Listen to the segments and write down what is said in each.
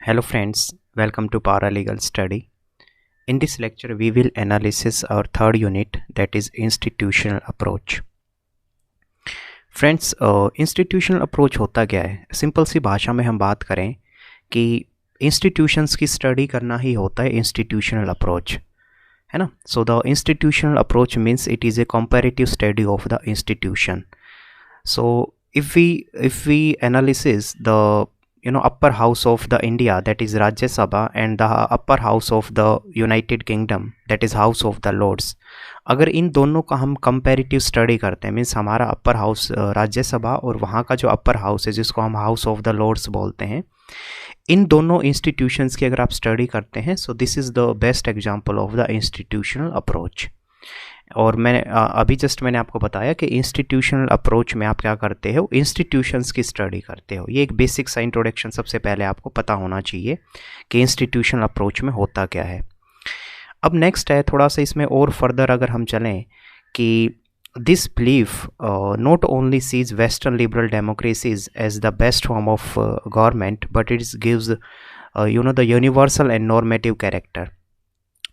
Hello friends, welcome to Paralegal Study. In this lecture we will analysis our third unit, that is institutional approach. Friends, institutional approach होता क्या है? Simple सी भाषा में हम बात करें कि institutions की स्टडी करना ही होता है institutional approach, है ना? So the institutional approach means it is a comparative study of the institution. So if we analysis the upper house of the India, that is Rajya Sabha, and the upper house of the United Kingdom, that is House of the Lords, अगर इन दोनों का हम comparative study करते हैं, means हमारा upper house राज्य सभा और वहाँ का जो अपर हाउस है जिसको हम हाउस ऑफ द लॉर्ड्स बोलते हैं, इन दोनों इंस्टीट्यूशंस की अगर आप स्टडी करते हैं, so this is the best example of the institutional approach. और मैंने आपको बताया कि इंस्टीट्यूशनल अप्रोच में आप क्या करते हो, इंस्टीट्यूशंस की स्टडी करते हो. ये एक बेसिक सा इंट्रोडक्शन सबसे पहले आपको पता होना चाहिए कि इंस्टीट्यूशनल अप्रोच में होता क्या है. अब नेक्स्ट है, थोड़ा सा इसमें और फर्दर अगर हम चलें कि this belief not only sees western liberal democracies as the best form of government but it gives the universal and normative character.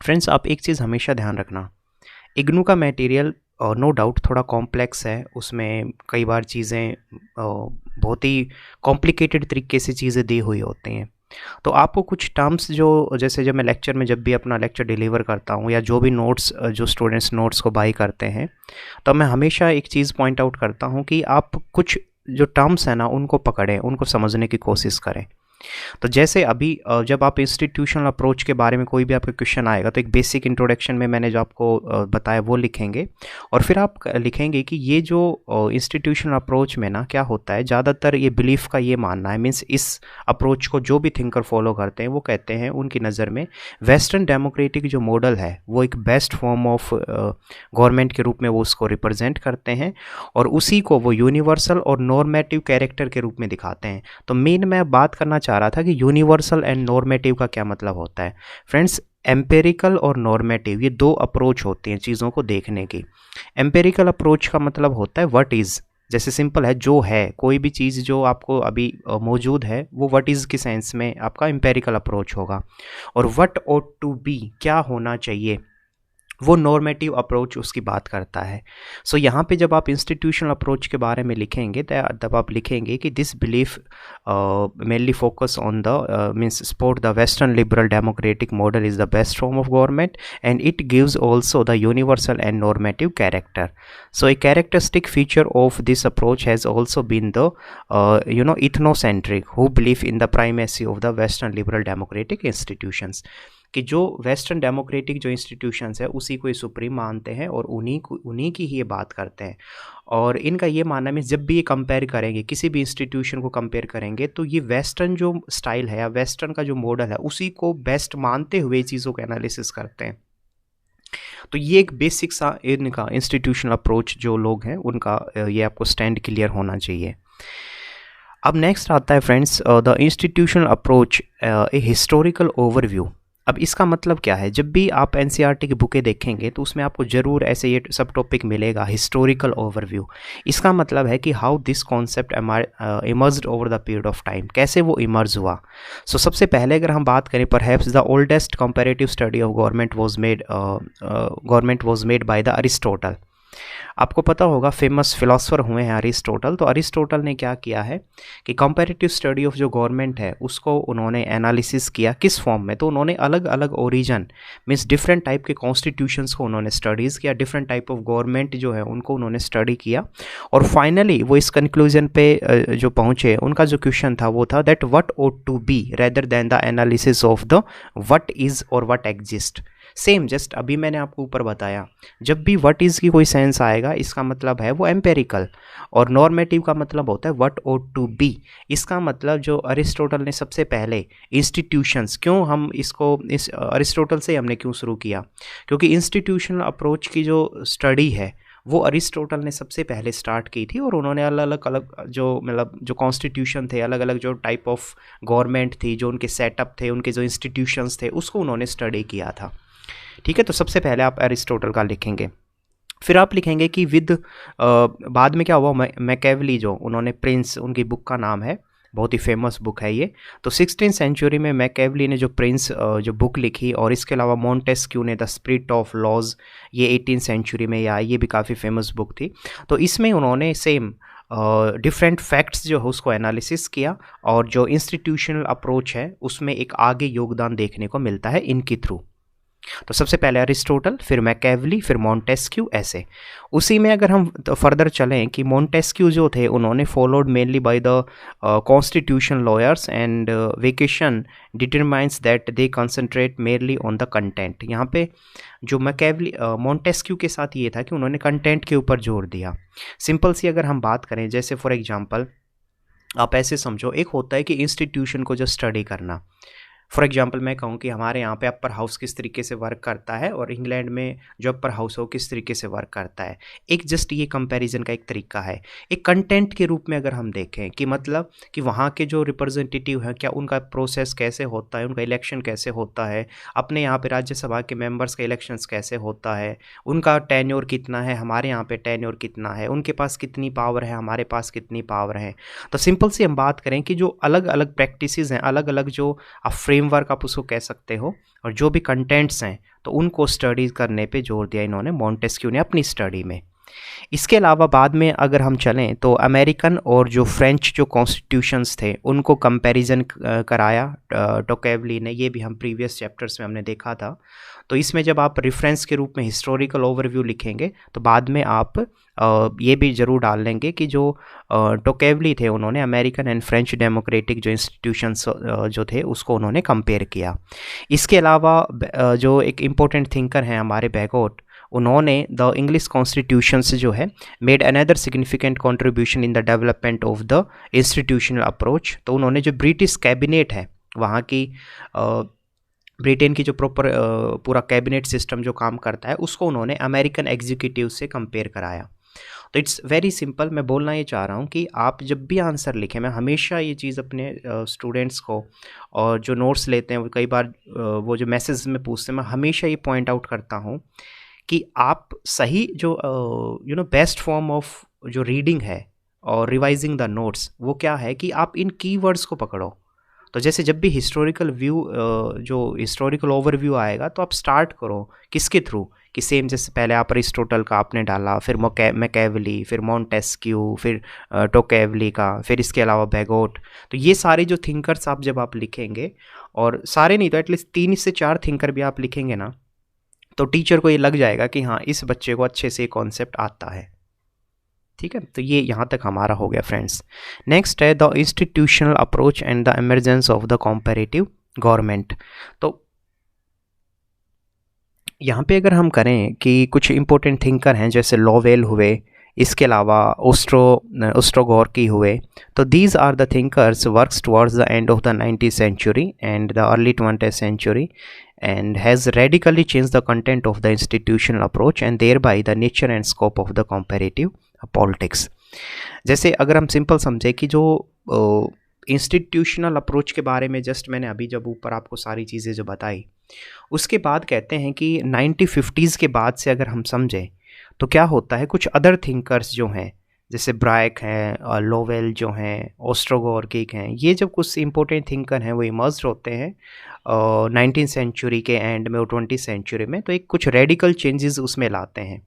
Friends, आप एक चीज़ हमेशा ध्यान रखना, इग्नू का मटेरियल नो डाउट थोड़ा कॉम्प्लेक्स है, उसमें कई बार चीज़ें बहुत ही कॉम्प्लिकेटेड तरीके से चीज़ें दी हुई होती हैं. तो आपको कुछ टर्म्स जो जैसे जब मैं लेक्चर में जब भी अपना लेक्चर डिलीवर करता हूँ या जो भी नोट्स जो स्टूडेंट्स नोट्स को बाई करते हैं, तो मैं हमेशा एक चीज़ पॉइंट आउट करता हूँ कि आप कुछ जो टर्म्स हैं ना उनको पकड़ें, उनको समझने की कोशिश करें. तो जैसे अभी जब आप इंस्टीट्यूशनल अप्रोच के बारे में कोई भी आपका क्वेश्चन आएगा तो एक बेसिक इंट्रोडक्शन में मैंने जो आपको बताया वो लिखेंगे, और फिर आप लिखेंगे कि ये जो इंस्टीट्यूशनल अप्रोच में ना क्या होता है, ज़्यादातर ये बिलीफ का ये मानना है, मीन्स इस अप्रोच को जो भी थिंकर फॉलो करते हैं वो कहते हैं उनकी नज़र में वेस्टर्न डेमोक्रेटिक जो मॉडल है वो एक बेस्ट फॉर्म ऑफ गवर्नमेंट के रूप में वो उसको रिप्रेजेंट करते हैं और उसी को वो यूनिवर्सल और नॉर्मेटिव कैरेक्टर के रूप में दिखाते हैं. तो मेन मैं बात करना चाह रहा था कि यूनिवर्सल एंड नॉर्मेटिव का क्या मतलब होता है. फ्रेंड्स, एम्पेरिकल और नॉर्मेटिव ये दो अप्रोच होती हैं चीज़ों को देखने की. एम्पेरिकल अप्रोच का मतलब होता है व्हाट इज़, जैसे सिंपल है, जो है, कोई भी चीज़ जो आपको अभी मौजूद है वो व्हाट इज़ की सेंस में आपका एम्पेरिकल अप्रोच होगा. और व्हाट ऑट टू बी, क्या होना चाहिए, वो नॉर्मेटिव अप्रोच उसकी बात करता है. सो यहाँ पे जब आप इंस्टीट्यूशनल अप्रोच के बारे में लिखेंगे तब आप लिखेंगे कि this belief mainly focus on the means support the western liberal democratic model is the best form of government and it gives also the universal and normative character. So a characteristic feature of this approach has also been the ethnocentric who believe in the primacy of the western liberal democratic institutions, कि जो western democratic जो institutions है उसी को ये supreme मानते हैं और उन्हीं की ही ये बात करते हैं. और इनका ये मानना में जब भी ये कंपेयर करेंगे, किसी भी इंस्टीट्यूशन को कंपेयर करेंगे, तो ये वेस्टर्न जो स्टाइल है या वेस्टर्न का जो मॉडल है उसी को बेस्ट मानते हुए चीज़ों का एनालिसिस करते हैं. तो ये एक बेसिक सा इनका इंस्टीट्यूशनल अप्रोच जो लोग हैं उनका ये आपको स्टैंड क्लियर होना चाहिए. अब नेक्स्ट आता है friends the institutional approach a historical overview. अब इसका मतलब क्या है, जब भी आप एनसीईआरटी की बुकें देखेंगे तो उसमें आपको ज़रूर ऐसे ये सब टॉपिक मिलेगा, हिस्टोरिकल ओवरव्यू. इसका मतलब है कि how this concept emerged over the period of time, कैसे वो इमर्ज हुआ. सो सबसे पहले अगर हम बात करें, perhaps the oldest comparative study of government was made by the Aristotle. आपको पता होगा फेमस फिलोसोफर हुए हैं अरिस्टोटल. तो अरिस्टोटल ने क्या किया है कि कंपैरेटिव स्टडी ऑफ जो गवर्नमेंट है उसको उन्होंने एनालिसिस किया. किस फॉर्म में, तो उन्होंने अलग अलग ओरिजन मीन्स डिफरेंट टाइप के कॉन्स्टिट्यूशंस को उन्होंने स्टडीज़ किया, डिफरेंट टाइप ऑफ गवर्नमेंट जो है उनको उन्होंने स्टडी किया, और फाइनली वो इस कंक्लूजन पे जो पहुँचे, उनका जो क्वेश्चन था वो था that what ought to be rather than the analysis of the what is और व्हाट एग्जिस्ट. सेम जस्ट अभी मैंने आपको ऊपर बताया, जब भी व्हाट इज़ की कोई सेंस आएगा इसका मतलब है वो एम्पेरिकल, और नॉर्मेटिव का मतलब होता है व्हाट ought टू बी. इसका मतलब जो अरिस्टोटल ने सबसे पहले इंस्टीट्यूशंस, क्यों हम इसको इस अरिस्टोटल से हमने क्यों शुरू किया, क्योंकि इंस्टीट्यूशनल अप्रोच की जो स्टडी है वो अरिस्टोटल ने सबसे पहले स्टार्ट की थी, और उन्होंने अलग अलग जो मतलब जो कॉन्स्टिट्यूशन थे, अलग अलग जो टाइप ऑफ गवर्नमेंट थी, जो उनके सेटअप थे, उनके जो इंस्टीट्यूशंस थे, उसको उन्होंने स्टडी किया था. ठीक है, तो सबसे पहले आप अरिस्टोटल का लिखेंगे. फिर आप लिखेंगे कि विद बाद में क्या हुआ, मैकेवली जो उन्होंने प्रिंस, उनकी बुक का नाम है बहुत ही फेमस बुक है ये। तो 16th सेंचुरी में मैकेवली ने जो प्रिंस जो बुक लिखी, और इसके अलावा मॉन्टेस्क्यू ने द स्पिरिट ऑफ लॉज, ये 18th सेंचुरी में आई, ये भी काफ़ी फेमस बुक थी। तो इसमें उन्होंने सेम डिफरेंट फैक्ट्स जो है उसको एनालिसिस किया, और जो इंस्टीट्यूशनल अप्रोच है उसमें एक आगे योगदान देखने को मिलता है इनके थ्रू। तो सबसे पहले अरिस्टोटल, फिर मैकेवली, फिर मॉन्टेस्क्यू, ऐसे। उसी में अगर हम फर्दर चलें कि मॉन्टेस्क्यू जो थे उन्होंने followed mainly by the constitution lawyers and vacation determines that they concentrate mainly on the content. यहाँ पे जो मैकेवली मॉन्टेस्क्यू के साथ ये था कि उन्होंने कंटेंट के ऊपर जोर दिया। सिंपल सी अगर हम बात करें, जैसे फॉर एग्जांपल आप ऐसे समझो, एक होता है कि इंस्टीट्यूशन को जो स्टडी करना। फॉर एग्जांपल मैं कहूँ कि हमारे यहाँ पे अपर हाउस किस तरीके से वर्क करता है और इंग्लैंड में जो अपर हाउस हो किस तरीके से वर्क करता है, एक जस्ट ये कंपैरिजन का एक तरीका है। एक कंटेंट के रूप में अगर हम देखें कि मतलब कि वहाँ के जो रिप्रेजेंटेटिव हैं, क्या उनका प्रोसेस कैसे होता है, उनका इलेक्शन कैसे होता है, अपने यहाँ पे राज्यसभा के मेंबर्स का इलेक्शंस कैसे होता है, उनका टेन्योर कितना है, हमारे यहाँ पे टेन्योर कितना है, उनके पास कितनी पावर है, हमारे पास कितनी पावर है। तो सिंपल सी हम बात करें कि जो अलग अलग प्रैक्टिसेस हैं, अलग अलग जो फ्रेमवर्क आप उसको कह सकते हो, और जो भी कंटेंट्स हैं, तो उनको स्टडी करने पे जोर दिया इन्होंने, मॉन्टेस्क्यू ने अपनी स्टडी में। इसके अलावा बाद में अगर हम चलें तो अमेरिकन और जो फ्रेंच जो कॉन्स्टिट्यूशंस थे उनको कंपैरिजन कराया टोकेवली ने, ये भी हम प्रीवियस चैप्टर्स में हमने देखा था। तो इसमें जब आप रेफरेंस के रूप में हिस्टोरिकल ओवरव्यू लिखेंगे तो बाद में आप ये भी ज़रूर डाल लेंगे कि जो टोकेवली थे उन्होंने अमेरिकन एंड फ्रेंच डेमोक्रेटिक जो इंस्टीट्यूशंस जो थे उसको उन्होंने कंपेयर किया। इसके अलावा जो एक इम्पोर्टेंट थिंकर हैं हमारे बैगोट, उन्होंने द इंग्लिश कॉन्स्टिट्यूशंस जो है made another significant contribution in the development of the institutional approach. तो उन्होंने जो ब्रिटिश कैबिनेट है, वहाँ की ब्रिटेन की जो प्रॉपर पूरा कैबिनेट सिस्टम जो काम करता है, उसको उन्होंने अमेरिकन एग्जीक्यूटिव से कंपेयर कराया। तो इट्स वेरी सिंपल। मैं बोलना ये चाह रहा हूँ कि आप जब भी आंसर लिखें, मैं हमेशा ये चीज़ अपने स्टूडेंट्स को और जो नोट्स लेते हैं, कई बार वो जो मैसेज में पूछते हैं, मैं हमेशा ये पॉइंट आउट करता हूँ कि आप सही जो बेस्ट फॉर्म ऑफ जो रीडिंग है और रिवाइजिंग द नोट्स, वो क्या है कि आप इन कीवर्ड्स को पकड़ो। तो जैसे जब भी हिस्टोरिकल व्यू जो हिस्टोरिकल ओवरव्यू आएगा, तो आप स्टार्ट करो किसके थ्रू, कि सेम जैसे पहले आप अरिस्टोटल का आपने डाला, फिर मैकेवली, फिर मॉन्टेस्क्यू, फिर टोकेवली का, फिर इसके अलावा बैगोट। तो ये सारे जो थिंकर्स आप जब आप लिखेंगे, और सारे नहीं तो एटलीस्ट 3 से 4 थिंकर भी आप लिखेंगे ना, तो टीचर को ये लग जाएगा कि हाँ, इस बच्चे को अच्छे से कॉन्सेप्ट आता है। ठीक है, तो ये यहाँ तक हमारा हो गया फ्रेंड्स। नेक्स्ट है the institutional approach and the emergence of the comparative government. तो यहाँ पे अगर हम करें कि कुछ इंपॉर्टेंट थिंकर हैं जैसे लोवेल हुए, इसके अलावा ओस्ट्रोगोर्की हुए। तो these are the thinkers works towards the end of the 19th century and the early 20th century and has radically changed the content of the institutional approach and thereby the nature and scope of the comparative politics। जैसे अगर हम simple समझे कि जो institutional approach के बारे में just मैंने अभी जब ऊपर आपको सारी चीज़ें जो बताई, उसके बाद कहते हैं कि 1950s के बाद से अगर हम समझें तो क्या होता है, कुछ अदर थिंकर्स जो हैं जैसे ब्रायक हैं, लोवेल जो हैं, ओस्ट्रोगोर्किक हैं, ये जब कुछ इंपॉर्टेंट थिंकर हैं वो इमर्ज होते हैं 19th सेंचुरी के एंड में और 20th सेंचुरी में। तो एक कुछ रेडिकल चेंजेस उसमें लाते हैं।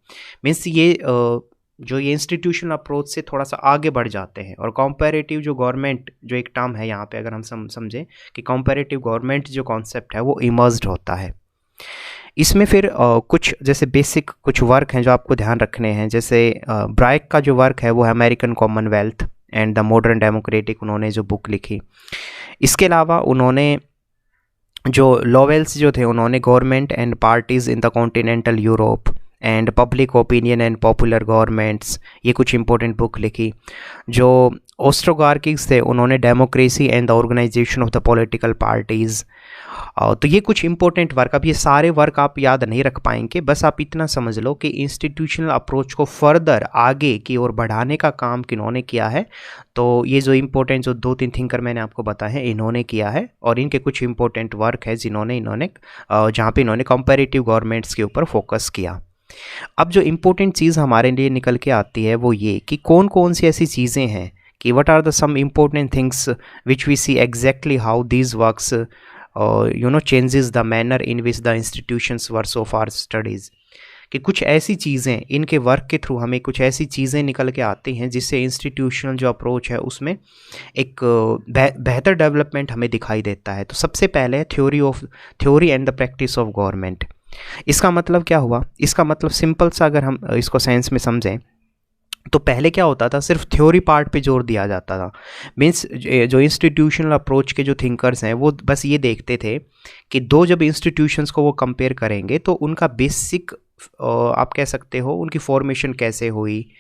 मीन्स ये जो ये इंस्टीट्यूशनल अप्रोच से थोड़ा सा आगे बढ़ जाते हैं। और कॉम्पैरेटिव जो गवर्नमेंट जो एक टर्म है यहाँ पे अगर हम समझें कि कॉम्पैरेटिव गवर्नमेंट जो कॉन्सेप्ट है वो इमर्ज्ड होता है। इसमें फिर कुछ जैसे बेसिक कुछ वर्क हैं जो आपको ध्यान रखने हैं। जैसे ब्रायक का जो वर्क है वो है American Commonwealth and the modern democratic, उन्होंने जो बुक लिखी। इसके अलावा उन्होंने जो लोवेल्स जो थे उन्होंने government and parties in the continental Europe and public opinion and popular governments, ये कुछ इंपॉर्टेंट बुक लिखी। जो ओस्ट्रोगार्किक्स थे उन्होंने democracy and the organisation of the political parties. तो ये कुछ इंपॉर्टेंट वर्क, अब ये सारे वर्क आप याद नहीं रख पाएंगे, बस आप इतना समझ लो कि इंस्टीट्यूशनल अप्रोच को फर्दर आगे की ओर बढ़ाने का काम किन्होंने किया है। तो ये जो इंपॉर्टेंट जो 2-3 थिंकर मैंने आपको बताए हैं इन्होंने किया है, और इनके कुछ इंपॉर्टेंट वर्क है जिन्होंने जहाँ पे इन्होंने कंपैरेटिव गवर्नमेंट्स के ऊपर फोकस किया। अब जो इम्पोर्टेंट चीज़ हमारे लिए निकल के आती है वो ये कि कौन कौन सी ऐसी चीज़ें हैं कि what are the some important things which we see exactly how these works changes the manner in which the institutions were so far studies, कि कुछ ऐसी चीज़ें इनके वर्क के थ्रू हमें कुछ ऐसी चीज़ें निकल के आती हैं जिससे इंस्टीट्यूशनल जो अप्रोच है उसमें एक बेहतर डेवलपमेंट हमें दिखाई देता है। तो सबसे पहले theory and the practice of government. इसका मतलब क्या हुआ? इसका मतलब सिंपल सा अगर हम इसको साइंस में समझें तो पहले क्या होता था, सिर्फ थ्योरी पार्ट पे जोर दिया जाता था। मीन्स जो इंस्टीट्यूशनल अप्रोच के जो थिंकर्स हैं वो बस ये देखते थे कि दो जब इंस्टीट्यूशंस को वो कंपेयर करेंगे तो उनका बेसिक आप कह सकते हो उनकी फॉर्मेशन कैसे हुई,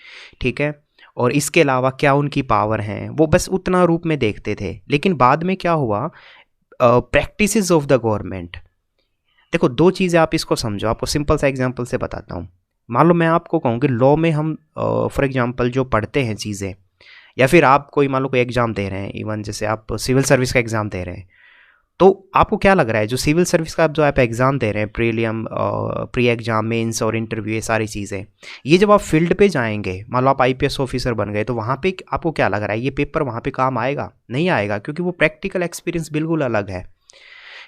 ठीक है, और इसके अलावा क्या उनकी पावर हैं, वो बस उतना रूप में देखते थे। लेकिन बाद में क्या हुआ, प्रैक्टिसेस ऑफ द गवर्नमेंट। देखो दो चीज़ें आप इसको समझो, आपको सिंपल सा एग्जांपल से बताता हूँ। मान लो मैं आपको कहूँ कि लॉ में हम फॉर एग्जांपल जो पढ़ते हैं चीज़ें, या फिर आप कोई मान लो कोई एग्ज़ाम दे रहे हैं, इवन जैसे आप सिविल सर्विस का एग्ज़ाम दे रहे हैं, तो आपको क्या लग रहा है जो सिविल सर्विस का जो आप एग्ज़ाम दे रहे हैं, प्रीलियम, प्री एग्ज़ाम, मेंस और इंटरव्यू, ये सारी चीज़ें, ये जब आप फील्ड पे जाएंगे, मान लो आप आईपीएस ऑफिसर बन गए, तो वहाँ पे आपको क्या लग रहा है ये पेपर वहाँ पे काम आएगा? नहीं आएगा, क्योंकि वो प्रैक्टिकल एक्सपीरियंस बिल्कुल अलग है,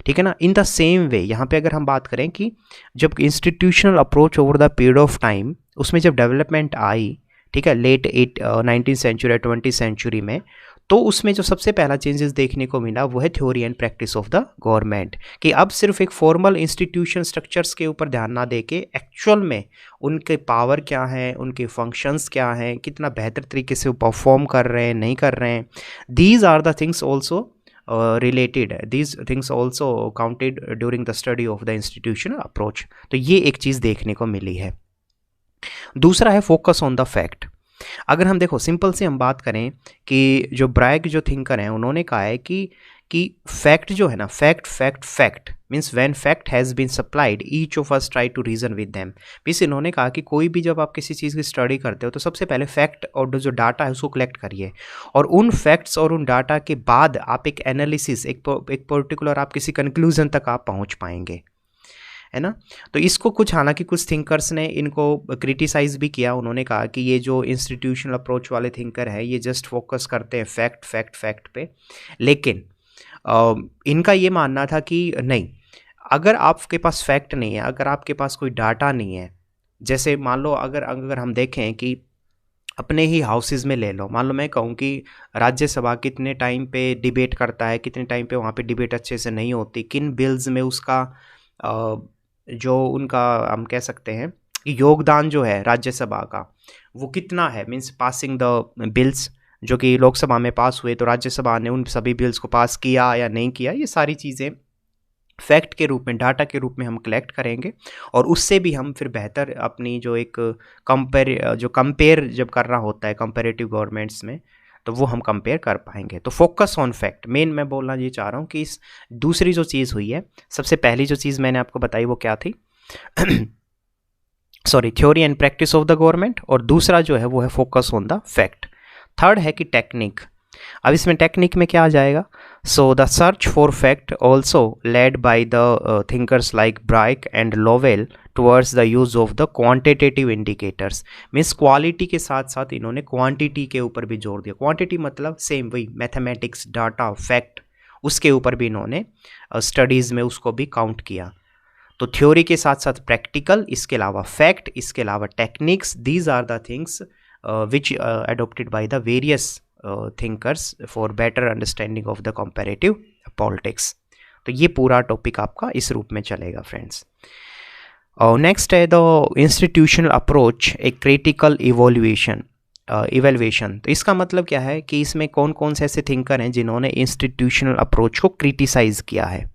ठीक है ना। इन द सेम वे यहाँ पे अगर हम बात करें कि जब institutional approach over the period of time उसमें जब डेवलपमेंट आई, ठीक है, late 19th century 20th century में, तो उसमें जो सबसे पहला चेंजेस देखने को मिला वो है theory and practice of the government, कि अब सिर्फ एक फॉर्मल इंस्टीट्यूशन स्ट्रक्चर्स के ऊपर ध्यान ना देके एक्चुअल में उनके पावर क्या है, उनके फंक्शंस क्या हैं, कितना बेहतर तरीके से वो परफॉर्म कर रहे हैं, नहीं कर रहे हैं, these are the things also related, these things also counted during the study of the institutional approach। तो ये एक चीज़ देखने को मिली है। दूसरा है फोकस ऑन द फैक्ट। अगर हम देखो सिंपल से हम बात करें कि जो ब्राइग जो थिंकर हैं उन्होंने कहा है कि फैक्ट जो है ना, fact means when fact has been supplied each of us try to reason with them. Means इन्होंने कहा कि कोई भी जब आप किसी चीज़ की स्टडी करते हो तो सबसे पहले फैक्ट और जो डाटा है उसको कलेक्ट करिए, और उन फैक्ट्स और उन डाटा के बाद आप एक एनालिसिस, एक पर्टिकुलर आप किसी कंक्लूजन तक आप पहुंच पाएंगे, है ना। तो इसको कुछ हालांकि कुछ थिंकर्स ने इनको क्रिटिसाइज भी किया। उन्होंने कहा कि ये जो इंस्टीट्यूशनल अप्रोच वाले थिंकर है ये जस्ट फोकस करते हैं फैक्ट पे, लेकिन इनका ये मानना था कि नहीं, अगर आपके पास फैक्ट नहीं है, अगर आपके पास कोई डाटा नहीं है, जैसे मान लो अगर हम देखें कि अपने ही हाउसेज में ले लो, मान लो मैं कहूँ कि राज्यसभा कितने टाइम पे डिबेट करता है, कितने टाइम पे वहाँ पे डिबेट अच्छे से नहीं होती, किन बिल्स में उसका जो उनका हम कह सकते हैं योगदान जो है राज्यसभा का वो कितना है, मीन्स पासिंग द बिल्स जो कि लोकसभा में पास हुए, तो राज्यसभा ने उन सभी बिल्स को पास किया या नहीं किया, ये सारी चीज़ें फैक्ट के रूप में, डाटा के रूप में हम कलेक्ट करेंगे, और उससे भी हम फिर बेहतर अपनी जो एक कंपेयर जब करना होता है कंपेरेटिव गवर्नमेंट्स में, तो वो हम कंपेयर कर पाएंगे। तो फोकस ऑन फैक्ट, मेन मैं बोलना ये चाह रहा हूँ कि इस दूसरी जो चीज़ हुई है, सबसे पहली जो चीज़ मैंने आपको बताई वो क्या थी sorry, theory and practice of the government, और दूसरा जो है वो है focus on the fact. Third है कि टेक्निक। अब इसमें टेक्निक में क्या आ जाएगा, so the search for fact also led by the thinkers like Bryce and Lowell towards the use of the quantitative indicators. Means quality के साथ साथ इन्होंने क्वांटिटी के ऊपर भी जोर दिया। क्वांटिटी मतलब सेम वही मैथमेटिक्स, डाटा, फैक्ट, उसके ऊपर भी इन्होंने स्टडीज़ में उसको भी काउंट किया। तो थ्योरी के साथ साथ प्रैक्टिकल, इसके अलावा फैक्ट, इसके अलावा techniques, these are the things which adopted by the various thinkers for better understanding of the comparative politics। तो ये पूरा टॉपिक आपका इस रूप में चलेगा फ्रेंड्स। नेक्स्ट है the institutional approach a critical evaluation. तो इसका मतलब क्या है कि इसमें कौन कौन से ऐसे थिंकर हैं जिन्होंने इंस्टीट्यूशनल अप्रोच को क्रिटिसाइज किया है,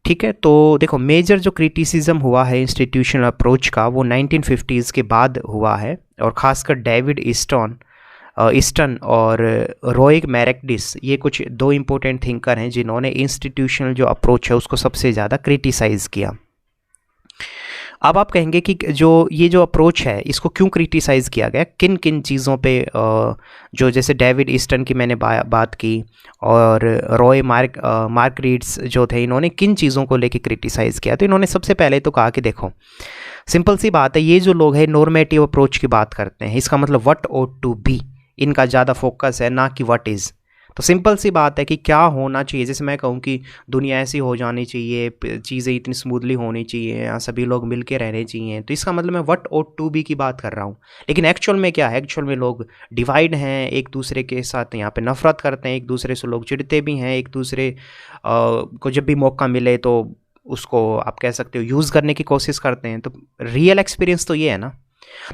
ठीक है। तो देखो मेजर जो क्रिटिसिज्म हुआ है इंस्टीट्यूशनल अप्रोच का वो 1950s के बाद हुआ है, और ख़ासकर डेविड ईस्टन और रोइग मैरेक्डिस, ये कुछ दो इम्पोर्टेंट थिंकर हैं जिन्होंने इंस्टीट्यूशनल जो अप्रोच है उसको सबसे ज़्यादा क्रिटिसाइज़ किया। अब आप कहेंगे कि ये जो अप्रोच है इसको क्यों क्रिटिसाइज़ किया गया, किन किन चीज़ों पे, जो जैसे डेविड ईस्टन की मैंने बात की, और रॉय मार्करीड्स जो थे, इन्होंने किन चीज़ों को लेके क्रिटिसाइज़ किया। तो इन्होंने सबसे पहले तो कहा कि देखो सिंपल सी बात है, ये जो लोग हैं नॉर्मेटिव अप्रोच की बात करते हैं, इसका मतलब व्हाट ऑट टू बी, इनका ज़्यादा फोकस है, ना कि व्हाट इज़। तो सिंपल सी बात है कि क्या होना चाहिए, जैसे मैं कहूँ कि दुनिया ऐसी हो जानी चाहिए, चीज़ें इतनी स्मूथली होनी चाहिए, यहाँ सभी लोग मिल के रहने चाहिए, तो इसका मतलब मैं व्हाट ऑट टू बी की बात कर रहा हूँ। लेकिन एक्चुअल में क्या है, एक्चुअल में लोग डिवाइड हैं, एक दूसरे के साथ यहाँ पे नफरत करते हैं, एक दूसरे से लोग चिढ़ते भी हैं, एक दूसरे को जब भी मौका मिले तो उसको आप कह सकते हो यूज़ करने की कोशिश करते हैं। तो रियल एक्सपीरियंस तो ये है ना।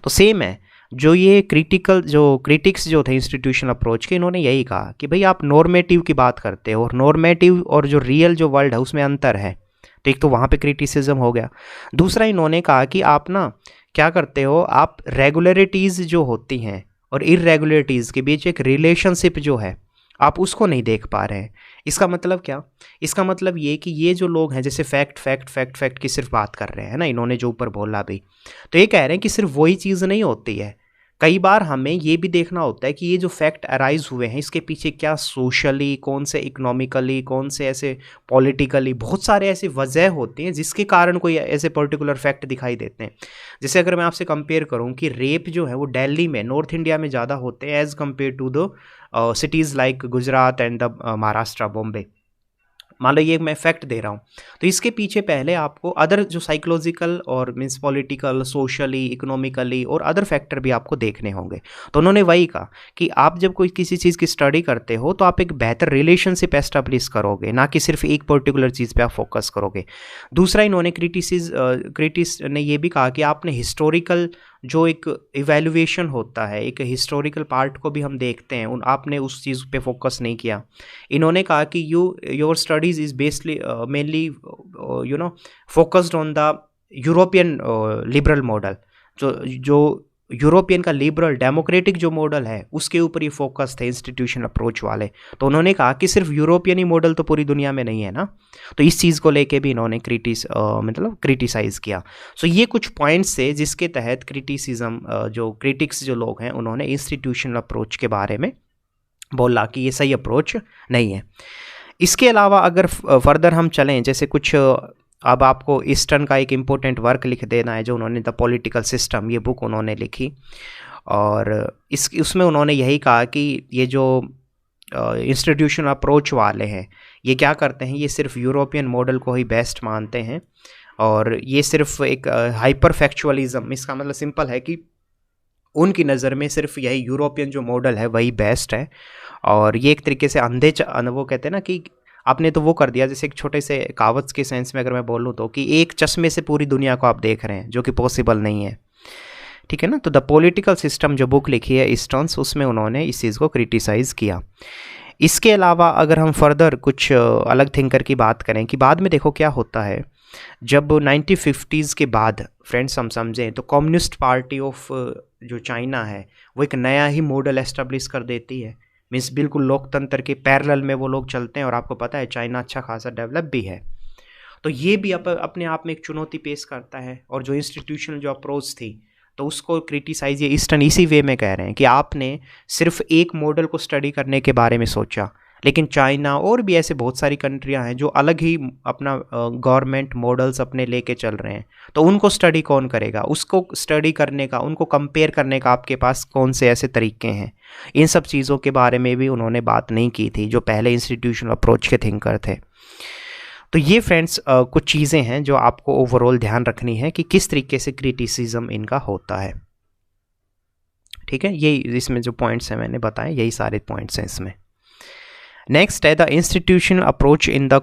तो सेम है, जो ये क्रिटिक्स जो थे इंस्टीट्यूशनल अप्रोच के, इन्होंने यही कहा कि भाई आप नॉर्मेटिव की बात करते हो, और नॉर्मेटिव और जो रियल जो वर्ल्ड है उसमें अंतर है। तो एक तो वहाँ पे क्रिटिसिज्म हो गया। दूसरा इन्होंने कहा कि आप ना क्या करते हो, आप रेगुलरिटीज़ जो होती हैं और इरेगुलरिटीज़ के बीच एक रिलेशनशिप जो है आप उसको नहीं देख पा रहे हैं। इसका मतलब क्या, इसका मतलब ये कि ये जो लोग हैं जैसे फैक्ट फैक्ट फैक्ट फैक्ट की सिर्फ बात कर रहे हैं ना, इन्होंने जो ऊपर बोला भी, तो ये कह रहे हैं कि सिर्फ वही चीज़ नहीं होती है, कई बार हमें ये भी देखना होता है कि ये जो फैक्ट अराइज हुए हैं इसके पीछे क्या सोशली, कौन से इकोनॉमिकली, कौन से ऐसे पॉलिटिकली, बहुत सारे ऐसे वजह होते हैं जिसके कारण कोई ऐसे पर्टिकुलर फैक्ट दिखाई देते हैं। जैसे अगर मैं आपसे कंपेयर करूं कि रेप जो है वो दिल्ली में, नॉर्थ इंडिया में ज़्यादा होते हैं as compare to the cities like Gujarat and the Maharashtra, Bombay, मान लो ये मैं फैक्ट दे रहा हूँ। तो इसके पीछे पहले आपको अदर जो साइकोलॉजिकल और मीन्स पॉलिटिकल, सोशली, इकोनॉमिकली और अदर फैक्टर भी आपको देखने होंगे। तो उन्होंने वही कहा कि आप जब कोई किसी चीज़ की स्टडी करते हो तो आप एक बेहतर रिलेशनशिप एस्टेब्लिश करोगे, ना कि सिर्फ एक पर्टिकुलर चीज़ पे आप फोकस करोगे। दूसरा इन्होंने क्रिटिस ने ये भी कहा कि आपने हिस्टोरिकल जो एक इवैल्यूएशन होता है, एक हिस्टोरिकल पार्ट को भी हम देखते हैं, आपने उस चीज़ पे फोकस नहीं किया। इन्होंने कहा कि your studies is बेसली mainly focused on the European liberal model, जो यूरोपियन का लिबरल डेमोक्रेटिक जो मॉडल है उसके ऊपर ही फोकस थे इंस्टीट्यूशनल अप्रोच वाले। तो उन्होंने कहा कि सिर्फ यूरोपियन ही मॉडल तो पूरी दुनिया में नहीं है ना, तो इस चीज़ को लेके भी इन्होंने क्रिटिसाइज़ किया। सो ये कुछ पॉइंट्स थे जिसके तहत क्रिटिसिज्म जो क्रिटिक्स जो लोग हैं उन्होंने इंस्टीट्यूशनल अप्रोच के बारे में बोला कि ये सही अप्रोच नहीं है। इसके अलावा अगर फर्दर हम चलें, जैसे कुछ अब आपको ईस्टर्न का एक इम्पोर्टेंट वर्क लिख देना है जो उन्होंने द पॉलिटिकल सिस्टम, ये बुक उन्होंने लिखी, और उसमें उन्होंने यही कहा कि ये जो इंस्टीट्यूशनल अप्रोच वाले हैं ये क्या करते हैं, ये सिर्फ यूरोपियन मॉडल को ही बेस्ट मानते हैं, और ये सिर्फ एक हाइपर फैक्चुअलिज्म, इसका मतलब सिंपल है कि उनकी नज़र में सिर्फ यही यूरोपियन जो मॉडल है वही बेस्ट है। और ये एक तरीके से वो कहते हैं ना कि आपने तो वो कर दिया, जैसे एक छोटे से कहावत के सेंस में अगर मैं बोलूँ तो, कि एक चश्मे से पूरी दुनिया को आप देख रहे हैं, जो कि पॉसिबल नहीं है। ठीक है ना। तो द पॉलिटिकल सिस्टम जो बुक लिखी है ईस्टर्न्स, उसमें उन्होंने इस चीज़ को क्रिटिसाइज़ किया। इसके अलावा अगर हम फर्दर कुछ अलग थिंकर की बात करें कि बाद में देखो क्या होता है, जब 1950s के बाद फ्रेंड्स हम समझें तो कम्युनिस्ट पार्टी ऑफ जो चाइना है वो एक नया ही मॉडल एस्टेब्लिश कर देती है। मीन्स बिल्कुल लोकतंत्र के पैरेलल में वो लोग चलते हैं, और आपको पता है चाइना अच्छा खासा डेवलप भी है। तो ये भी अपने आप में एक चुनौती पेश करता है। और जो इंस्टीट्यूशनल जो अप्रोच थी तो उसको क्रिटिसाइज ये ईस्टर्न इसी वे में कह रहे हैं कि आपने सिर्फ एक मॉडल को स्टडी करने के बारे में सोचा, लेकिन चाइना और भी ऐसे बहुत सारी कंट्रियां हैं जो अलग ही अपना गवर्नमेंट मॉडल्स अपने लेके चल रहे हैं, तो उनको स्टडी कौन करेगा, उसको स्टडी करने का, उनको कंपेयर करने का आपके पास कौन से ऐसे तरीके हैं। इन सब चीज़ों के बारे में भी उन्होंने बात नहीं की थी जो पहले इंस्टीट्यूशनल अप्रोच के थिंकर थे। तो ये फ्रेंड्स कुछ चीज़ें हैं जो आपको ओवरऑल ध्यान रखनी है कि किस तरीके से क्रिटिसिज्म इनका होता है। ठीक है, यही इसमें जो पॉइंट्स हैं मैंने बताए, यही सारे पॉइंट्स हैं इसमें। नेक्स्ट है the institutional approach in the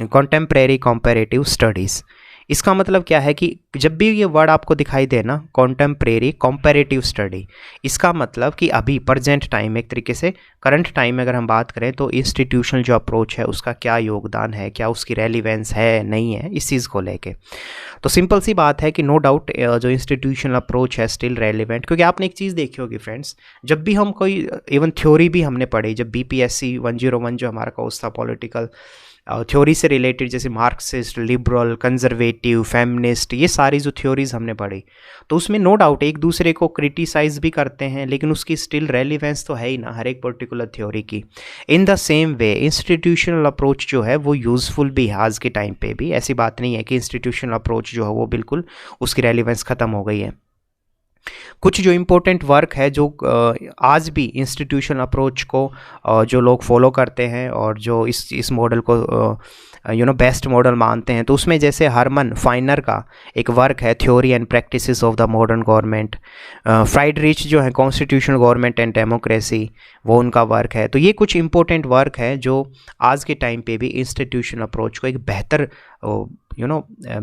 contemporary comparative studies. इसका मतलब क्या है कि जब भी ये वर्ड आपको दिखाई दे ना, कॉन्टेम्परेरी कंपैरेटिव स्टडी, इसका मतलब कि अभी प्रेजेंट टाइम, एक तरीके से करंट टाइम में अगर हम बात करें तो इंस्टीट्यूशनल जो अप्रोच है उसका क्या योगदान है, क्या उसकी रेलिवेंस है नहीं है, इस चीज़ को लेके। तो सिंपल सी बात है कि नो डाउट जो इंस्टीट्यूशनल अप्रोच है स्टिल रेलिवेंट, क्योंकि आपने एक चीज़ देखी होगी फ्रेंड्स, जब भी हम कोई इवन थ्योरी भी हमने पढ़ी, जब BPSC 101 जो हमारा कोर्स था पॉलिटिकल थ्योरी से रिलेटेड, जैसे मार्क्सिस्ट, लिबरल, कंजर्वेटिव, फेमिनिस्ट, ये सारी जो थ्योरीज हमने पढ़ी, तो उसमें नो डाउट एक दूसरे को क्रिटिसाइज भी करते हैं, लेकिन उसकी स्टिल रेलिवेंस तो है ही ना हर एक पर्टिकुलर थ्योरी की। In the same way institutional approach जो है वो यूज़फुल भी है आज के टाइम पे भी। ऐसी बात नहीं है कि इंस्टीट्यूशनल अप्रोच जो है वो बिल्कुल उसकी रेलिवेंस ख़त्म हो गई है। कुछ जो इम्पोर्टेंट वर्क है जो आज भी इंस्टीट्यूशनल अप्रोच को जो लोग फॉलो करते हैं और जो इस मॉडल को बेस्ट मॉडल मानते हैं, तो उसमें जैसे हरमन फाइनर का एक वर्क है theory and practices of the modern government, Friedrich जो है कॉन्स्टिट्यूशनल गवर्नमेंट एंड डेमोक्रेसी, वो उनका वर्क है। तो ये कुछ इंपॉर्टेंट वर्क है जो आज के टाइम पे भी इंस्टीट्यूशनल अप्रोच को एक बेहतर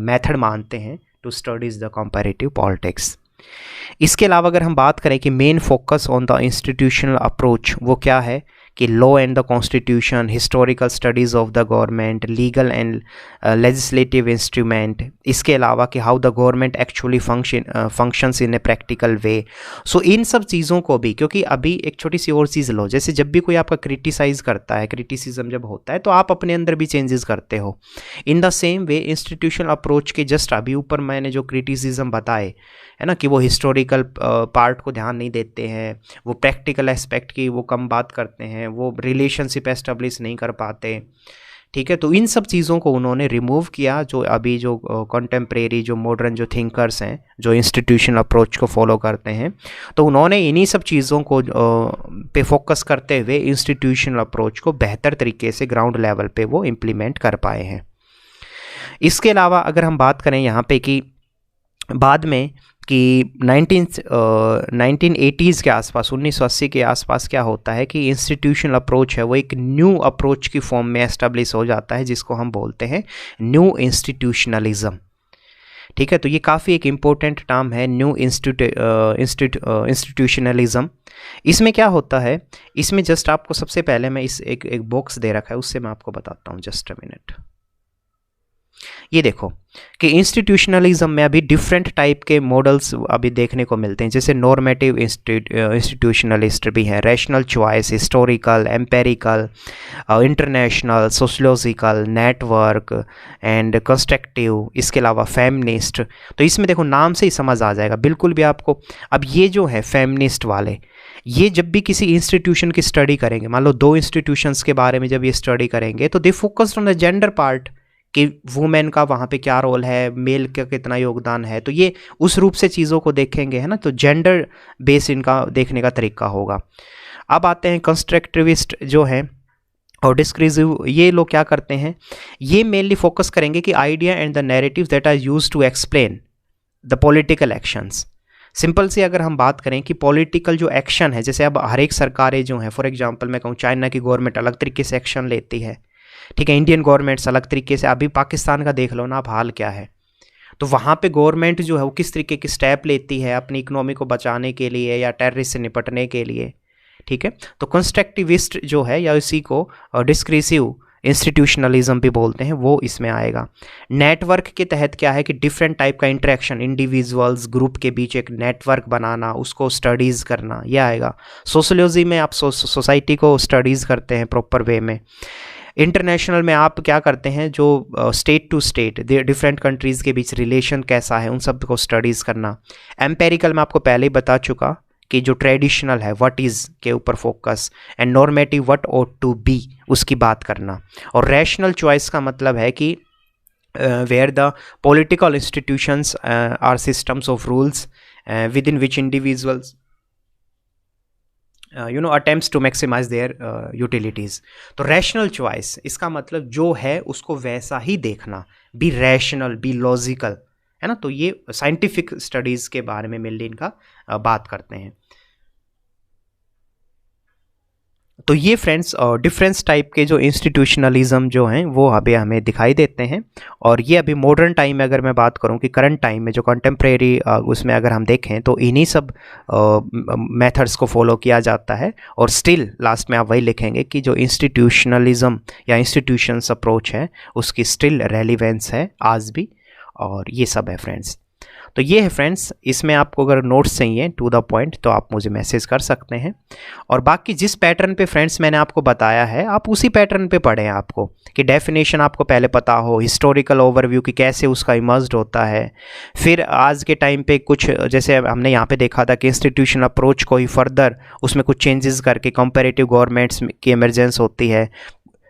मेथड मानते हैं to studies the comparative politics. इसके अलावा अगर हम बात करें कि main focus on the institutional approach वो क्या है, कि law and the constitution, historical studies of the government, legal and legislative instrument, इसके अलावा कि how the government actually functions in a practical way. So इन सब चीज़ों को भी, क्योंकि अभी एक छोटी सी और चीज़ लो, जैसे जब भी कोई आपका क्रिटिसाइज़ करता है, क्रिटिसिज्म जब होता है तो आप अपने अंदर भी चेंजेस करते हो। In the same way institutional approach के जस्ट अभी ऊपर मैंने जो क्रिटिसिज्म बताए है ना, कि वो हिस्टोरिकल पार्ट को ध्यान नहीं देते हैं, वो प्रैक्टिकल एस्पेक्ट की वो कम बात करते हैं, वो रिलेशनशिप एस्टेब्लिश नहीं कर पाते, ठीक है। तो इन सब चीज़ों को उन्होंने रिमूव किया। जो अभी जो कंटेम्प्रेरी जो मॉडर्न जो थिंकर्स हैं जो इंस्टीट्यूशनल अप्रोच को फॉलो करते हैं, तो उन्होंने इन्हीं सब चीज़ों को पे फोकस करते हुए इंस्टीट्यूशनल अप्रोच को बेहतर तरीके से ग्राउंड लेवल पे वो इम्प्लीमेंट कर पाए हैं। इसके अलावा अगर हम बात करें यहाँ पे कि बाद में कि 1980s के आसपास, 1980 के आसपास क्या होता है कि इंस्टीट्यूशनल अप्रोच है वो एक न्यू अप्रोच की फॉर्म में एस्टेब्लिश हो जाता है, जिसको हम बोलते हैं न्यू इंस्टीट्यूशनलिज्म, ठीक है। तो ये काफ़ी एक इम्पोर्टेंट टर्म है, न्यू इंस्टीट्यूशनलिज्म। इसमें क्या होता है, इसमें जस्ट आपको सबसे पहले मैं इस एक बॉक्स दे रखा है, उससे मैं आपको बताता हूँ, जस्ट अ मिनट। ये देखो कि इंस्टीट्यूशनलिज्म में अभी डिफरेंट टाइप के मॉडल्स अभी देखने को मिलते हैं, जैसे नॉर्मेटिव इंस्टीट्यूशनलिस्ट भी हैं, rational choice, historical, empirical, international, sociological, network and constructive, इसके अलावा फेमिनिस्ट। तो इसमें देखो नाम से ही समझ आ जाएगा बिल्कुल भी आपको। अब ये जो है फेमिनिस्ट वाले, ये जब भी किसी इंस्टीट्यूशन की स्टडी करेंगे, मान लो 2 इंस्टीट्यूशंस के बारे में जब ये स्टडी करेंगे, तो they focused on the gender part कि वुमेन का वहाँ पे क्या रोल है, मेल का कितना योगदान है, तो ये उस रूप से चीज़ों को देखेंगे, है ना। तो जेंडर बेस इनका देखने का तरीका होगा। अब आते हैं कंस्ट्रक्टिविस्ट जो हैं और डिस्क्रिजिव, ये लोग क्या करते हैं, ये मेनली फोकस करेंगे कि idea and the narratives that are used to explain the political actions. Simple सी अगर हम बात करें कि पॉलिटिकल जो एक्शन है, जैसे अब हर एक सरकारें जो हैं, फॉर एग्जांपल मैं कहूँ चाइना की गवर्नमेंट अलग तरीके से एक्शन लेती है, ठीक है, इंडियन गवर्नमेंट्स अलग तरीके से, अभी पाकिस्तान का देख लो ना आप हाल क्या है। तो वहाँ पे गवर्नमेंट जो है वो किस तरीके की स्टेप लेती है अपनी इकोनॉमी को बचाने के लिए या टेररिस्ट से निपटने के लिए, ठीक है। तो कंस्ट्रक्टिविस्ट जो है या इसी को डिस्क्रिसिव इंस्टीट्यूशनलिज्म भी बोलते हैं, वो इसमें आएगा। नेटवर्क के तहत क्या है कि डिफरेंट टाइप का इंटरेक्शन, इंडिविजुअल्स ग्रुप के बीच एक नेटवर्क बनाना, उसको स्टडीज़ करना, ये आएगा। सोशोलॉजी में आप सोसाइटी को स्टडीज़ करते हैं प्रॉपर वे में। इंटरनेशनल में आप क्या करते हैं, जो state to state different countries के बीच रिलेशन कैसा है, उन सब को स्टडीज़ करना। एम्पेरिकल में आपको पहले ही बता चुका कि जो ट्रेडिशनल है व्हाट इज़ के ऊपर focus, and normative what ought to be उसकी बात करना। और रैशनल चॉइस का मतलब है कि where the political institutions are systems of rules within which individuals attempts to maximize their utilities। तो रैशनल चॉइस इसका मतलब जो है उसको वैसा ही देखना, बी रैशनल, बी लॉजिकल, है ना। तो ये साइंटिफिक स्टडीज़ के बारे में मेनली इनका बात करते हैं। तो ये फ्रेंड्स डिफरेंस टाइप के जो इंस्टीट्यूशनलिज्म जो हैं वो अभी हमें दिखाई देते हैं। और ये अभी मॉडर्न टाइम में अगर मैं बात करूं कि करंट टाइम में जो कंटेम्प्रेरी उसमें अगर हम देखें तो इन्हीं सब मेथड्स को फॉलो किया जाता है। और स्टिल लास्ट में आप वही लिखेंगे कि जो इंस्टीट्यूशनलिज्म या इंस्टीट्यूशंस अप्रोच है उसकी स्टिल रेलिवेंस है आज भी। और ये सब है फ्रेंड्स। तो ये है फ्रेंड्स, इसमें आपको अगर नोट्स चाहिए टू द पॉइंट तो आप मुझे मैसेज कर सकते हैं। और बाकी जिस पैटर्न पे फ्रेंड्स मैंने आपको बताया है आप उसी पैटर्न पे पढ़ें, आपको कि डेफिनेशन आपको पहले पता हो, हिस्टोरिकल ओवरव्यू कि कैसे उसका इमर्ज्ड होता है। फिर आज के टाइम पे कुछ जैसे हमने यहाँ पे देखा था कि इंस्टीट्यूशनल अप्रोच को ही फर्दर उसमें कुछ चेंजेस करके कंपैरेटिव गवर्नमेंट्स की इमरजेंस होती है।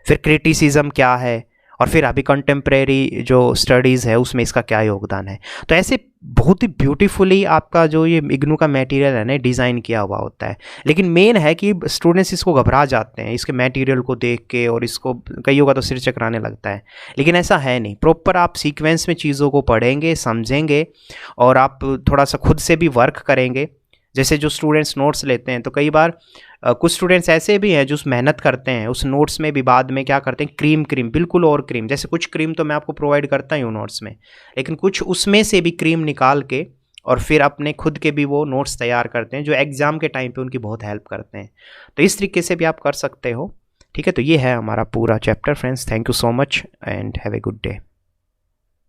फिर क्रिटिसिज्म क्या है और फिर अभी कंटेम्प्रेरी जो स्टडीज़ है उसमें इसका क्या योगदान है। तो ऐसे बहुत ही ब्यूटीफुली आपका जो ये इग्नू का मटेरियल है ना डिज़ाइन किया हुआ होता है। लेकिन मेन है कि स्टूडेंट्स इसको घबरा जाते हैं इसके मटेरियल को देख के, और इसको कईयों का तो सिर चकराने लगता है। लेकिन ऐसा है नहीं, प्रॉपर आप सीक्वेंस में चीज़ों को पढ़ेंगे, समझेंगे, और आप थोड़ा सा खुद से भी वर्क करेंगे। जैसे जो स्टूडेंट्स नोट्स लेते हैं तो कई बार कुछ स्टूडेंट्स ऐसे भी हैं जो मेहनत करते हैं उस नोट्स में भी, बाद में क्या करते हैं क्रीम बिल्कुल और क्रीम, जैसे कुछ क्रीम तो मैं आपको प्रोवाइड करता ही हूँ नोट्स में, लेकिन कुछ उसमें से भी क्रीम निकाल के और फिर अपने खुद के भी वो नोट्स तैयार करते हैं जो एग्ज़ाम के टाइम पे उनकी बहुत हेल्प करते हैं। तो इस तरीके से भी आप कर सकते हो। ठीक है, तो ये है हमारा पूरा chapter friends. Thank you so much and have a good day.